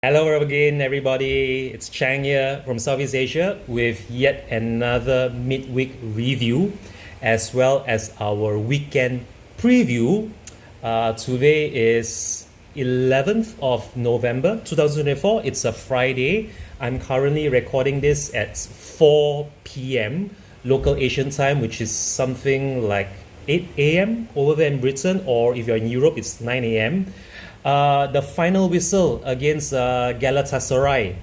Hello again, everybody. It's Chang here from Southeast Asia with yet another midweek review as well as our weekend preview. Today is 11th of November 2024. It's a Friday. I'm currently recording this at 4 p.m. local Asian time, which is something like 8 a.m. over there in Britain, or if you're in Europe, it's 9 a.m. The final whistle against Galatasaray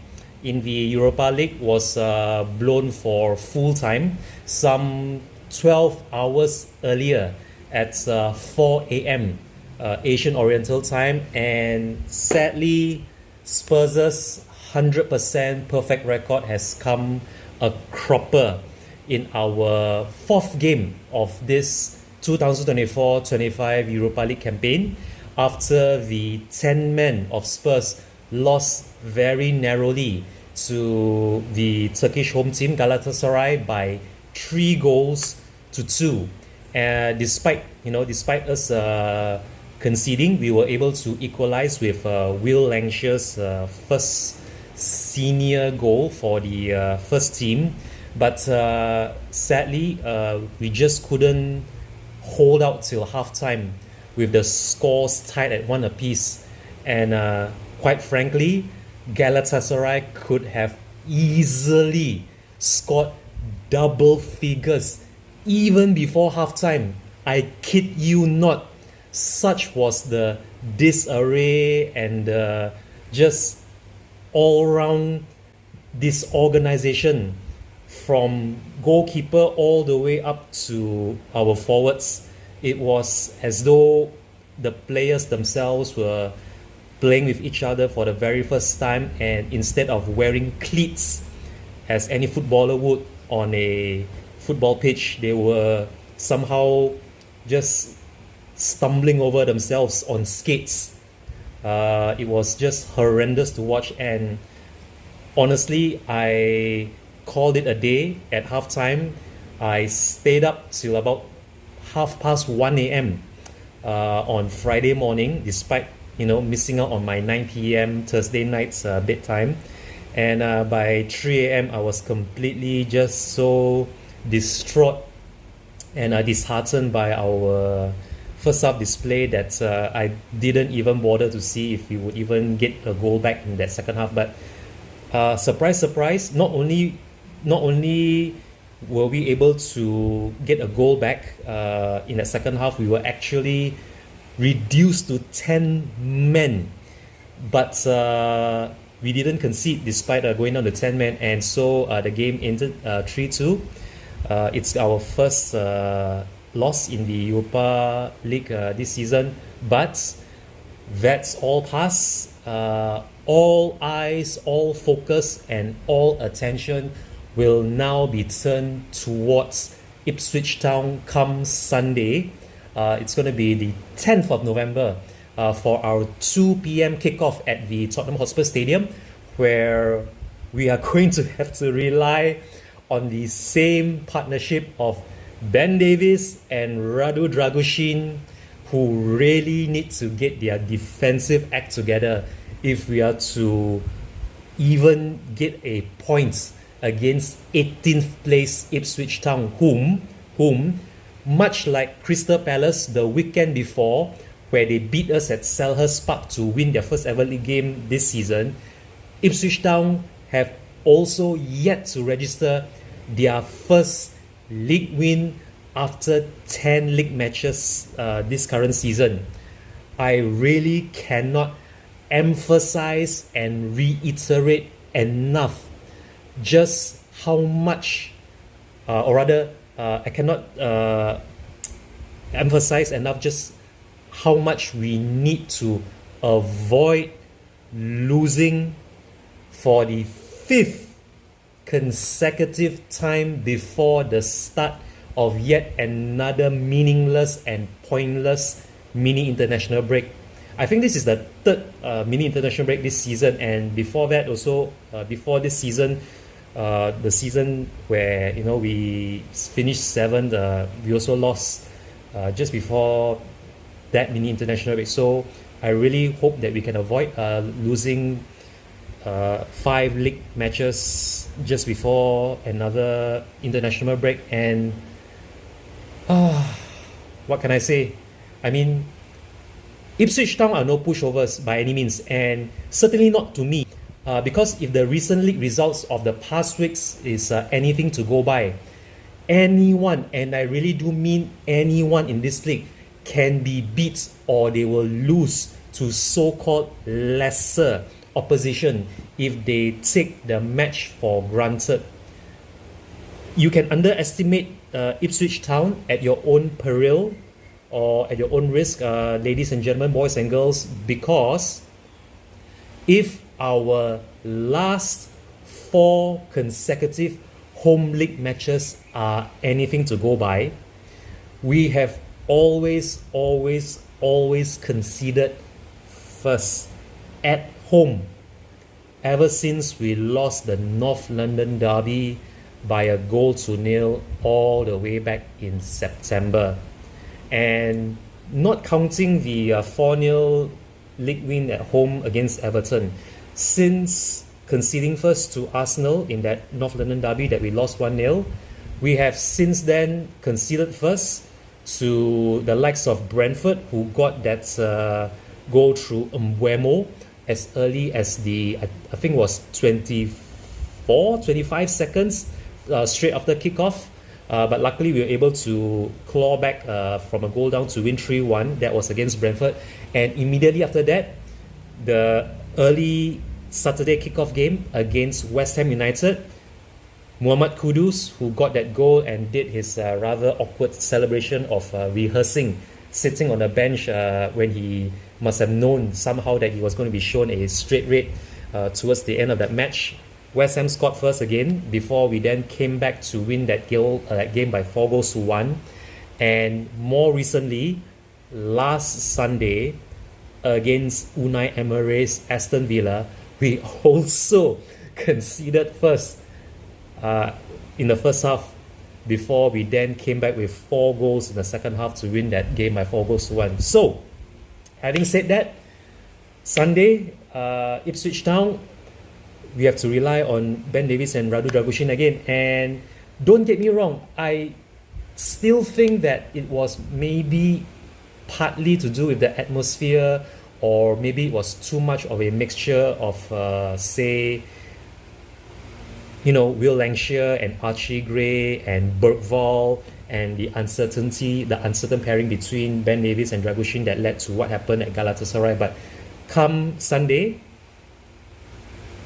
in the Europa League was blown for full time some 12 hours earlier at 4 a.m. Asian Oriental time, and sadly Spurs' 100% perfect record has come a cropper in our fourth game of this 2024-25 Europa League campaign, after the 10 men of Spurs lost very narrowly to the Turkish home team Galatasaray by 3 goals to 2. Despite us conceding, we were able to equalize with Will Langshire's first senior goal for the first team. But sadly, we just couldn't hold out till halftime with the scores tied at 1 apiece. And quite frankly, Galatasaray could have easily scored double figures even before halftime. I kid you not. Such was the disarray and just all-round disorganization from goalkeeper all the way up to our forwards. It was as though the players themselves were playing with each other for the very first time, and instead of wearing cleats as any footballer would on a football pitch, they were somehow just stumbling over themselves on skates. It was just horrendous to watch, and honestly, I called it a day at halftime. I stayed up till about 1:30 a.m. On Friday morning, despite missing out on my 9 p.m. Thursday night's bedtime. And by 3 a.m. I was completely just so distraught and disheartened by our first half display that I didn't even bother to see if we would even get a goal back in that second half. But surprise, surprise! Not only were we able to get a goal back in the second half, we were actually reduced to 10 men. But we didn't concede despite going down to 10 men, and so the game ended 3-2. It's our first loss in the Europa League this season, but that's all past. All eyes, all focus, and all attention will now be turned towards Ipswich Town come Sunday. It's going to be the 10th of November for our 2 p.m. kickoff at the Tottenham Hotspur Stadium, where we are going to have to rely on the same partnership of Ben Davies and Radu Dragusin, who really need to get their defensive act together if we are to even get a point against 18th place Ipswich Town, whom much like Crystal Palace the weekend before, where they beat us at Selhurst Park to win their first ever league game this season, Ipswich Town have also yet to register their first league win after 10 league matches this current season. I really cannot emphasize and reiterate enough just how much, I cannot emphasize enough just how much we need to avoid losing for the 5th consecutive time before the start of yet another meaningless and pointless mini international break. I think this is the 3rd mini international break this season, and before that also, before this season, the season where we finished 7th, we also lost just before that mini international break. So I really hope that we can avoid losing 5 league matches just before another international break, and what can I say? I mean, Ipswich Town are no pushovers by any means, and certainly not to me, because if the recent league results of the past weeks is anything to go by, anyone, and I really do mean anyone in this league, can be beat or they will lose to so-called lesser opposition if they take the match for granted. You can underestimate Ipswich Town at your own peril or at your own risk, ladies and gentlemen, boys and girls, because if our last 4 consecutive home league matches are anything to go by, we have always conceded first at home ever since we lost the North London derby by a 0-0 all the way back in September. And not counting the 4-0 league win at home against Everton, since conceding first to Arsenal in that North London derby that we lost 1-0, we have since then conceded first to the likes of Brentford, who got that goal through Mbeumo as early as the, I think was 25 seconds straight after kickoff. But luckily we were able to claw back from a goal down to win 3-1. That was against Brentford. And immediately after that, the early Saturday kickoff game against West Ham United, Muhammad Kudus, who got that goal and did his rather awkward celebration of rehearsing, sitting on a bench when he must have known somehow that he was going to be shown a straight red towards the end of that match. West Ham scored first again before we then came back to win that game by 4-1. And more recently, last Sunday against Unai Emery's Aston Villa, we also conceded first in the first half before we then came back with 4 goals in the second half to win that game by 4-1. So, having said that, Sunday, Ipswich Town, we have to rely on Ben Davies and Radu Dragusin again. And don't get me wrong, I still think that it was maybe partly to do with the atmosphere, or maybe it was too much of a mixture of, say, Will Lancashire and Archie Gray and Bergvall, and the uncertain pairing between Ben Davies and Dragusin that led to what happened at Galatasaray. But come Sunday,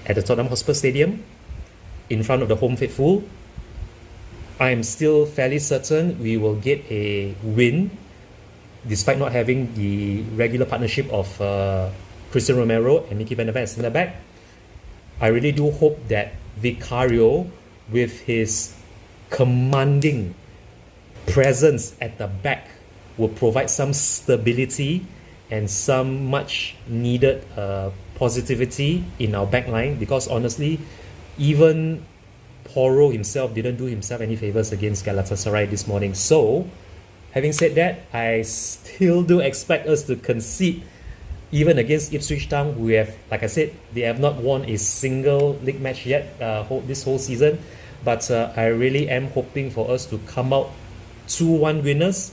at the Tottenham Hotspur Stadium, in front of the home faithful, I am still fairly certain we will get a win, despite not having the regular partnership of Christian Romero and Mickey Van der Ven as centre back. I really do hope that Vicario, with his commanding presence at the back, will provide some stability and some much needed positivity in our backline, because honestly, even Porro himself didn't do himself any favors against Galatasaray this morning. So, having said that, I still do expect us to concede even against Ipswich Town, who have, like I said, they have not won a single league match yet this whole season. But I really am hoping for us to come out 2-1 winners.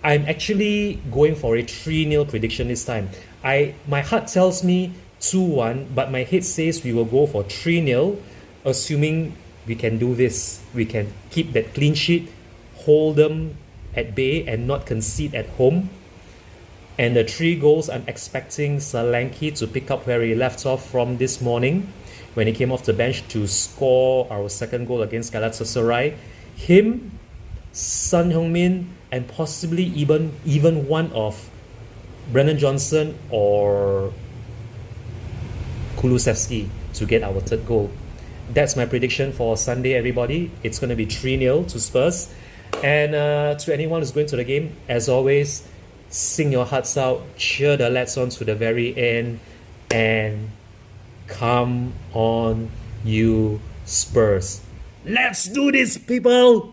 I'm actually going for a 3-0 prediction this time. My heart tells me 2-1, but my head says we will go for 3-0, assuming we can do this. We can keep that clean sheet, hold them at bay and not concede at home. And the 3 goals, I'm expecting Solanke to pick up where he left off from this morning when he came off the bench to score our second goal against Galatasaray. Him, Son Heung-min, and possibly even one of Brennan Johnson or Kulusevski to get our third goal. That's my prediction for Sunday, everybody. It's going to be 3-0 to Spurs. And to anyone who's going to the game, as always, sing your hearts out, cheer the lads on to the very end, and come on, you Spurs. Let's do this, people!